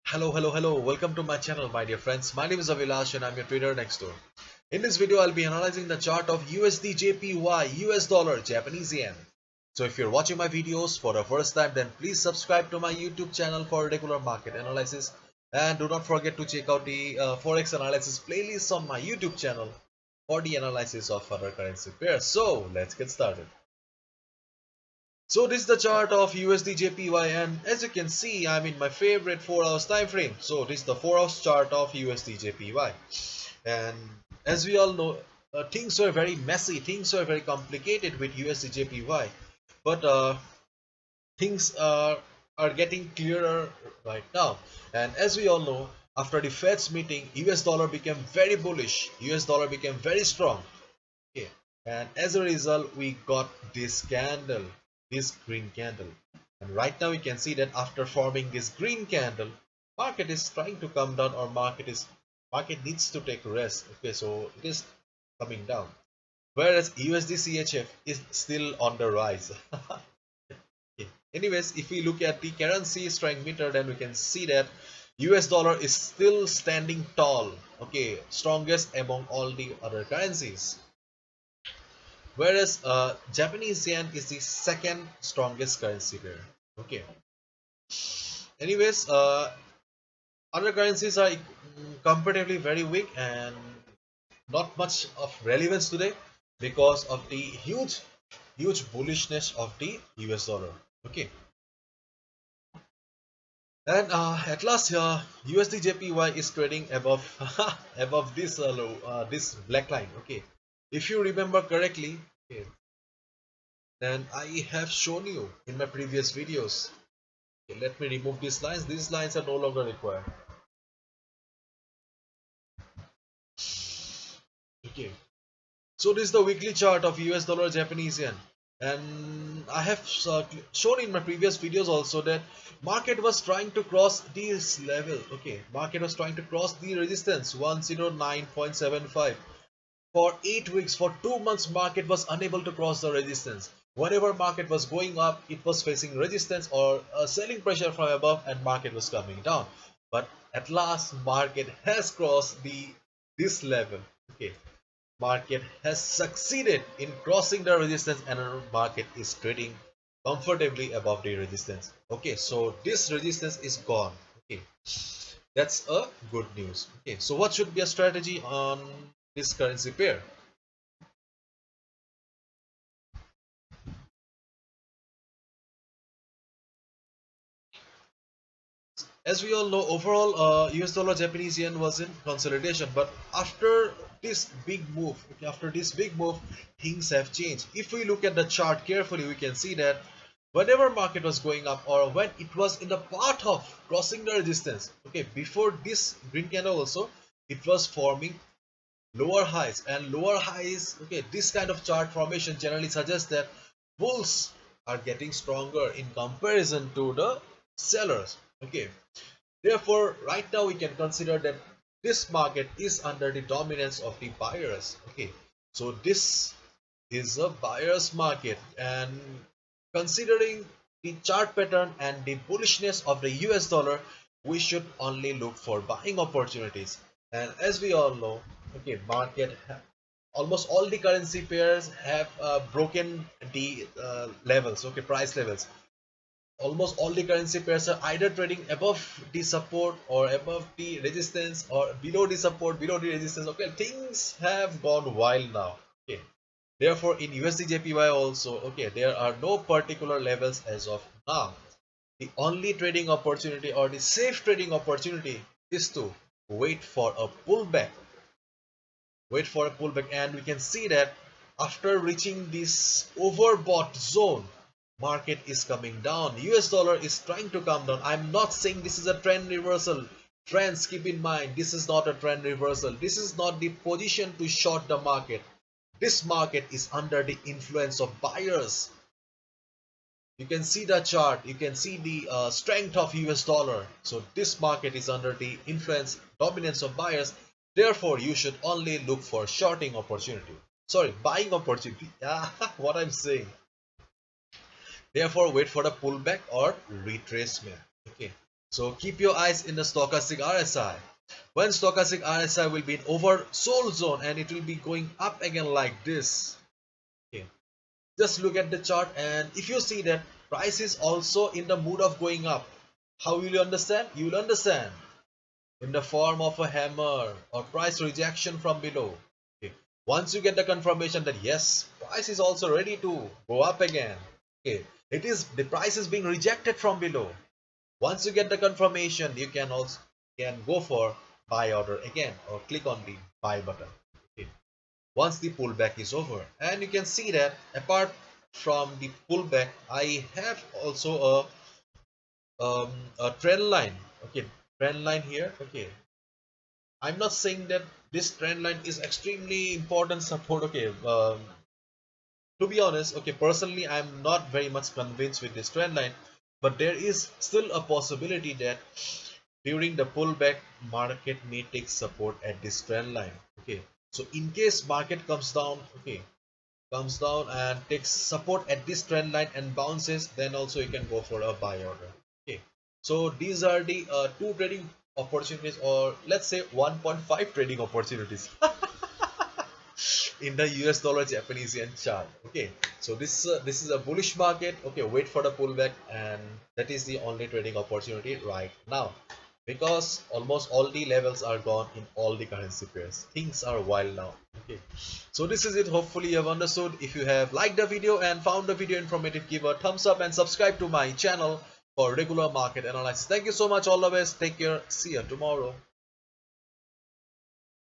Hello. Welcome to my channel, my dear friends. My name is Avilash and I'm your trader next door. In this video, I'll be analyzing the chart of USDJPY, US dollar, Japanese yen. So if you're watching my videos for the first time, then please subscribe to my YouTube channel for regular market analysis. And do not forget to check out the Forex analysis playlist on my YouTube channel for the analysis of other currency pairs. So let's get started. So this is the chart of USD JPY, and as you can see, I'm in my favorite 4 hours time frame. So this is the 4 hours chart of USD JPY, and as we all know, things were very messy, things were very complicated with USD JPY, but things are getting clearer right now. And as we all know, after the Fed's meeting, US dollar became very bullish, US dollar became very strong. Okay, and as a result, we got this candle, this green candle, and right now we can see that after forming this green candle, market is trying to come down, or market needs to take rest. Okay, so it is coming down, whereas USD CHF is still on the rise. Okay. Anyways, if we look at the currency strength meter, then we can see that US dollar is still standing tall. Okay, strongest among all the other currencies, whereas Japanese yen is the second strongest currency pair. Okay. Anyways, other currencies are comparatively very weak and not much of relevance today because of the huge bullishness of the US dollar. Okay. And at last, USD JPY is trading above above this this black line. Okay, if you remember correctly, okay, then I have shown you in my previous videos. Okay, let me remove these lines. These lines are no longer required. Okay, so this is the weekly chart of US dollar Japanese yen, and I have shown in my previous videos also that market was trying to cross this level. Okay, market was trying to cross the resistance 109.75. For 8 weeks, for 2 months, market was unable to cross the resistance. Whenever market was going up, it was facing resistance or selling pressure from above, and market was coming down. But at last, market has crossed this level. Okay, market has succeeded in crossing the resistance, and our market is trading comfortably above the resistance. Okay, so this resistance is gone. Okay, that's a good news. Okay, so what should be a strategy on this currency pair? As we all know, overall US dollar Japanese yen was in consolidation, but this big move after this big move, things have changed. If we look at the chart carefully, we can see that whenever market was going up, or when it was in the path of crossing the resistance, okay, before this green candle also, it was forming lower highs, and lower highs, okay, this kind of chart formation generally suggests that bulls are getting stronger in comparison to the sellers. Okay, therefore right now we can consider that this market is under the dominance of the buyers. Okay, so this is a buyer's market, and considering the chart pattern and the bullishness of the US dollar, we should only look for buying opportunities. And as we all know, okay, almost all the currency pairs have broken the levels, okay, price levels. Almost all the currency pairs are either trading above the support or above the resistance, or below the support, below the resistance. Okay, things have gone wild now. Okay, therefore in USD JPY also, okay, there are no particular levels as of now. The only trading opportunity, or the safe trading opportunity, is to wait for a pullback. Wait for a pullback, and we can see that after reaching this overbought zone, market is coming down. US dollar is trying to come down. I'm not saying this is a trend reversal. Friends, keep in mind, this is not a trend reversal. This is not the position to short the market. This market is under the influence of buyers. You can see the chart, you can see the strength of US dollar. So this market is under the influence, dominance of buyers. Therefore you should only look for shorting opportunity, sorry, buying opportunity. What I'm saying, therefore wait for the pullback or retracement. Okay, So keep your eyes in the stochastic RSI. When stochastic RSI will be in oversold zone and it will be going up again like this. Okay. Just look at the chart, and if you see that price is also in the mood of going up, how will you understand? You will understand in the form of a hammer or price rejection from below. Okay. Once you get the confirmation that yes, price is also ready to go up again. Okay. It is the price is being rejected from below. Once you get the confirmation, you can also go for buy order again or click on the buy button. Okay. Once the pullback is over, and you can see that apart from the pullback, I have also a trend line. Okay, trend line here. Okay, I'm not saying that this trend line is extremely important support. Okay, to be honest, okay, personally I'm not very much convinced with this trend line, but there is still a possibility that during the pullback market may take support at this trend line. Okay, so in case market comes down, okay, comes down and takes support at this trend line and bounces, then also you can go for a buy order. Okay, so these are the two trading opportunities, or let's say 1.5 trading opportunities in the US dollar Japanese yen chart. Okay, so this is a bullish market. Okay, wait for the pullback, and that is the only trading opportunity right now, because almost all the levels are gone in all the currency pairs. Things are wild now. Okay, so this is it. Hopefully you have understood. If you have liked the video and found the video informative, give a thumbs up and subscribe to my channel for regular market analysis. Thank you so much. All the best. Take care. See you tomorrow.